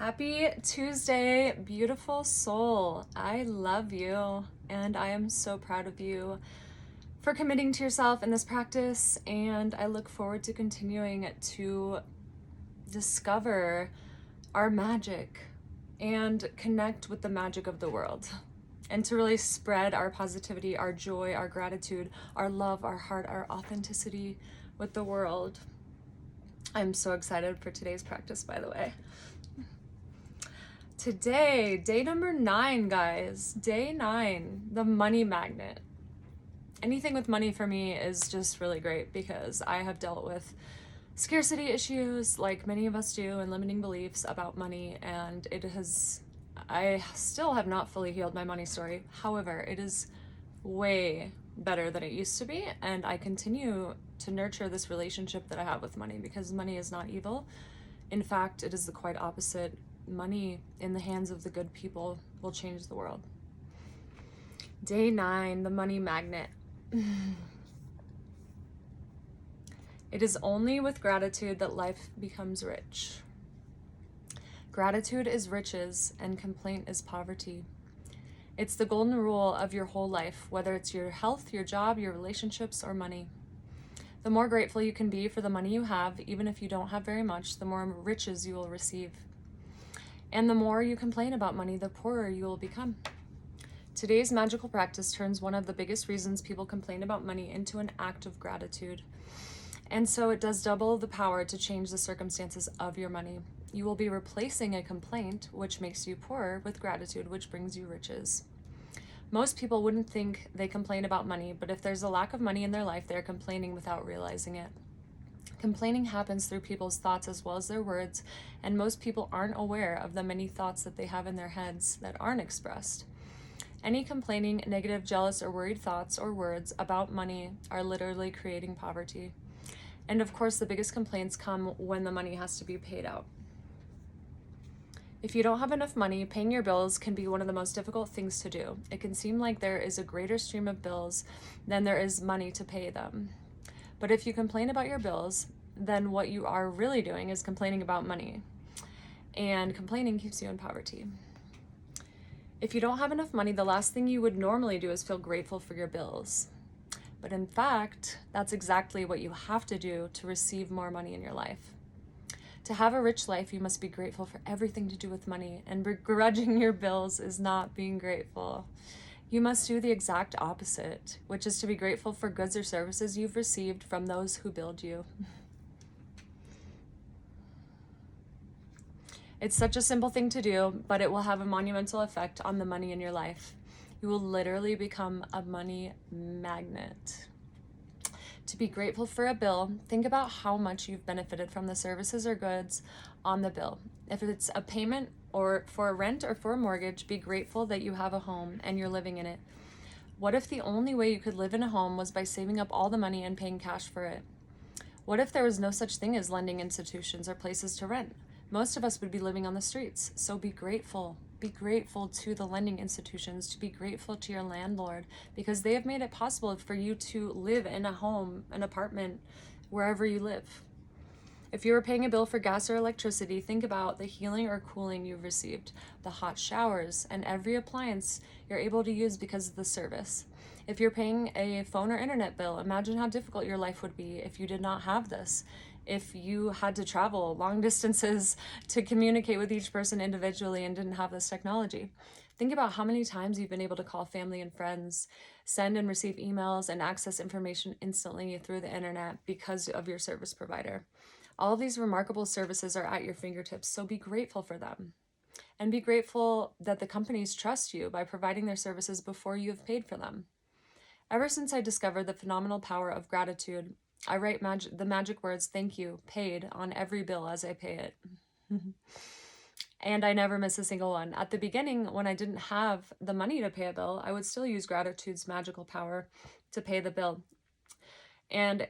Happy Tuesday, beautiful soul. I love you and I am so proud of you for committing to yourself in this practice, and I look forward to continuing to discover our magic and connect with the magic of the world, and to really spread our positivity, our joy, our gratitude, our love, our heart, our authenticity with the world. I'm so excited for today's practice, by the way. Today, day number 9, guys. Day 9, the money magnet. Anything with money for me is just really great because I have dealt with scarcity issues like many of us do, and limiting beliefs about money, and I still have not fully healed my money story. However, it is way better than it used to be, and I continue to nurture this relationship that I have with money because money is not evil. In fact, it is the quite opposite. Money in the hands of the good people will change the world. Day 9, the money magnet. It is only with gratitude that life becomes rich. Gratitude is riches and complaint is poverty. It's the golden rule of your whole life, whether it's your health, your job, your relationships, or money. The more grateful you can be for the money you have, even if you don't have very much, the more riches you will receive. And the more you complain about money, the poorer you will become. Today's magical practice turns one of the biggest reasons people complain about money into an act of gratitude. And so it does double the power to change the circumstances of your money. You will be replacing a complaint, which makes you poorer, with gratitude, which brings you riches. Most people wouldn't think they complain about money, but if there's a lack of money in their life, they're complaining without realizing it. Complaining happens through people's thoughts as well as their words, and most people aren't aware of the many thoughts that they have in their heads that aren't expressed. Any complaining, negative, jealous, or worried thoughts or words about money are literally creating poverty. And of course, the biggest complaints come when the money has to be paid out. If you don't have enough money, paying your bills can be one of the most difficult things to do. It can seem like there is a greater stream of bills than there is money to pay them. But if you complain about your bills, then what you are really doing is complaining about money. And complaining keeps you in poverty. If you don't have enough money, the last thing you would normally do is feel grateful for your bills. But in fact, that's exactly what you have to do to receive more money in your life. To have a rich life, you must be grateful for everything to do with money, and begrudging your bills is not being grateful. You must do the exact opposite, which is to be grateful for goods or services you've received from those who build you. It's such a simple thing to do, but it will have a monumental effect on the money in your life. You will literally become a money magnet. To be grateful for a bill, think about how much you've benefited from the services or goods on the bill. If it's a payment or for a rent or for a mortgage, be grateful that you have a home and you're living in it. What if the only way you could live in a home was by saving up all the money and paying cash for it? What if there was no such thing as lending institutions or places to rent? Most of us would be living on the streets, so be grateful. Be grateful to the lending institutions, to be grateful to your landlord, because they have made it possible for you to live in a home, an apartment, wherever you live. If you were paying a bill for gas or electricity, think about the healing or cooling you've received, the hot showers, and every appliance you're able to use because of the service. If you're paying a phone or internet bill, imagine how difficult your life would be if you did not have this. If you had to travel long distances to communicate with each person individually and didn't have this technology. Think about how many times you've been able to call family and friends, send and receive emails, and access information instantly through the internet because of your service provider. All of these remarkable services are at your fingertips, so be grateful for them. And be grateful that the companies trust you by providing their services before you have paid for them. Ever since I discovered the phenomenal power of gratitude, I write the magic words, "Thank you," paid on every bill as I pay it. And I never miss a single one. At the beginning, when I didn't have the money to pay a bill, I would still use gratitude's magical power to pay the bill, and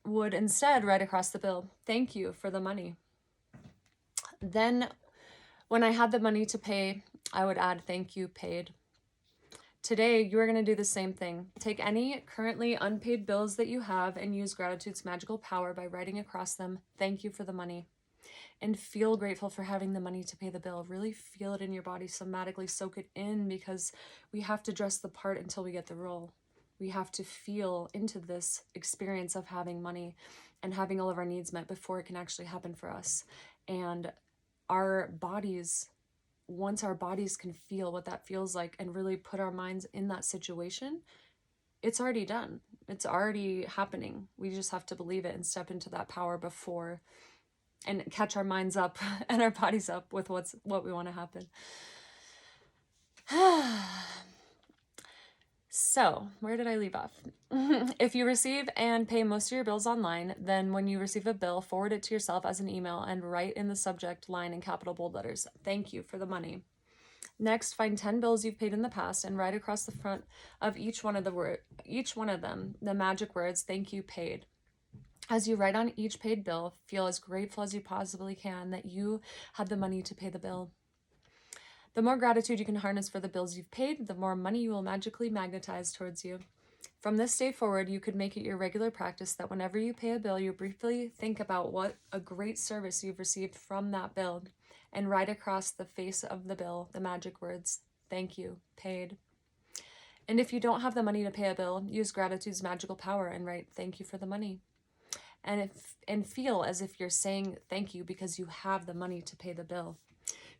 would instead write across the bill, "Thank you for the money." Then when I had the money to pay, I would add, "Thank you, paid." Today, you are going to do the same thing. Take any currently unpaid bills that you have and use gratitude's magical power by writing across them, "Thank you for the money." and feel grateful for having the money to pay the bill. Really feel it in your body, somatically soak it in, because we have to dress the part until we get the role. We have to feel into this experience of having money and having all of our needs met before it can actually happen for us. And our bodies, once our bodies can feel what that feels like and really put our minds in that situation, it's already done. It's already happening. We just have to believe it and step into that power before, and catch our minds up and our bodies up with what we want to happen. So, where did I leave off? If you receive and pay most of your bills online, then when you receive a bill, forward it to yourself as an email and write in the subject line in capital bold letters, "Thank you for the money." Next, find 10 bills you've paid in the past and write across the front of each one of them the magic words, "Thank you, paid." As you write on each paid bill, feel as grateful as you possibly can that you had the money to pay the bill. The more gratitude you can harness for the bills you've paid, the more money you will magically magnetize towards you. From this day forward, you could make it your regular practice that whenever you pay a bill, you briefly think about what a great service you've received from that bill and write across the face of the bill the magic words, "Thank you, paid." And if you don't have the money to pay a bill, use gratitude's magical power and write, "Thank you for the money." And feel as if you're saying thank you because you have the money to pay the bill.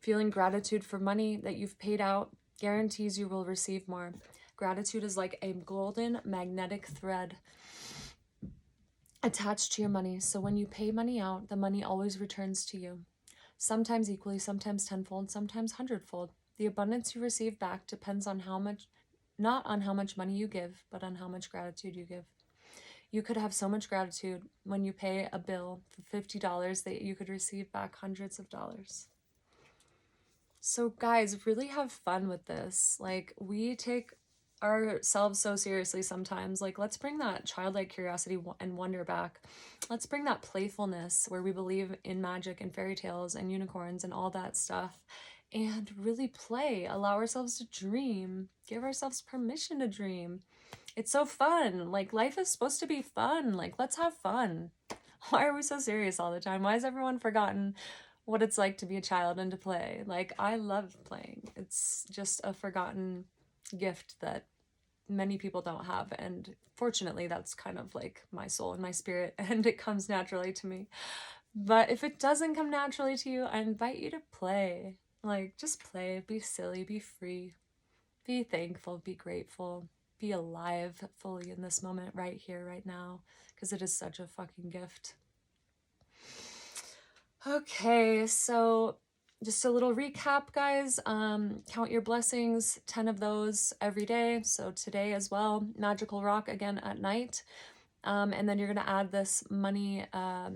Feeling gratitude for money that you've paid out guarantees you will receive more. Gratitude is like a golden magnetic thread attached to your money. So when you pay money out, the money always returns to you. Sometimes equally, sometimes tenfold, sometimes hundredfold. The abundance you receive back depends on not on how much money you give, but on how much gratitude you give. You could have so much gratitude when you pay a bill for $50 that you could receive back hundreds of dollars. So guys, really have fun with this. Like, we take ourselves so seriously sometimes. Like, let's bring that childlike curiosity and wonder back. Let's bring that playfulness where we believe in magic and fairy tales and unicorns and all that stuff, and really play, allow ourselves to dream, give ourselves permission to dream. It's so fun. Like, life is supposed to be fun. Like, let's have fun. Why are we so serious all the time? Why has everyone forgotten what it's like to be a child and to play? Like, I love playing. It's just a forgotten gift that many people don't have, and fortunately that's kind of like my soul and my spirit, and it comes naturally to me. But if it doesn't come naturally to you, I invite you to play. Like, just play, be silly, be free, be thankful, be grateful, be alive fully in this moment right here, right now, because it is such a fucking gift. Okay, so just a little recap, guys. Count your blessings, 10 of those every day. So today as well, magical rock again at night. And then you're going to add this money,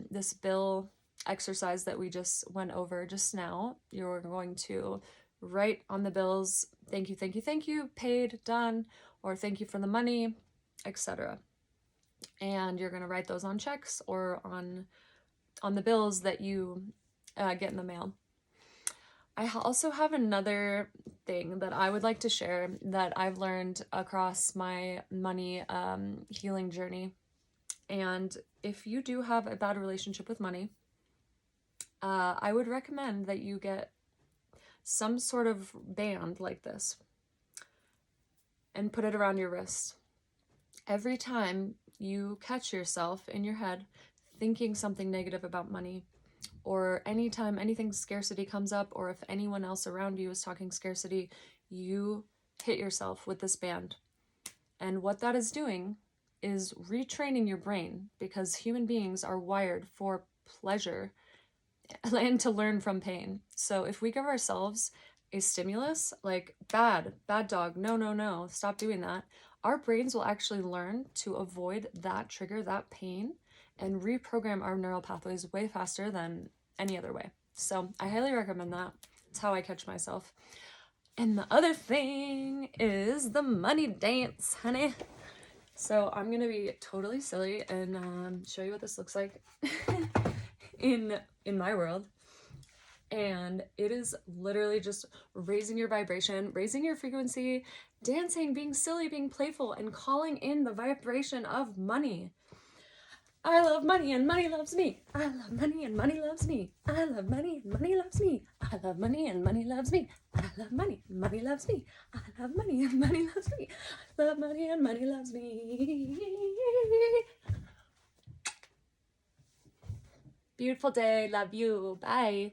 this bill exercise that we just went over just now. You're going to write on the bills, "Thank you, thank you, thank you, paid, done," or "Thank you for the money," etc. And you're going to write those on checks or on the bills that you get in the mail. I also have another thing that I would like to share that I've learned across my money healing journey. And if you do have a bad relationship with money, I would recommend that you get some sort of band like this and put it around your wrist. Every time you catch yourself in your head thinking something negative about money, or anytime anything scarcity comes up, or if anyone else around you is talking scarcity, you hit yourself with this band. And what that is doing is retraining your brain, because human beings are wired for pleasure and to learn from pain. So if we give ourselves a stimulus like bad dog, no, stop doing that, our brains will actually learn to avoid that trigger, that pain, and reprogram our neural pathways way faster than any other way. So I highly recommend that. It's how I catch myself. And the other thing is the money dance, honey. So I'm gonna be totally silly and show you what this looks like in my world. And it is literally just raising your vibration, raising your frequency, dancing, being silly, being playful, and calling in the vibration of money. I love money and money loves me. I love money and money loves me. I love money and money loves me. I love money and money loves me. I love money and money loves me. I love money and money loves me. I love money and money loves me. Beautiful day. Love you. Bye.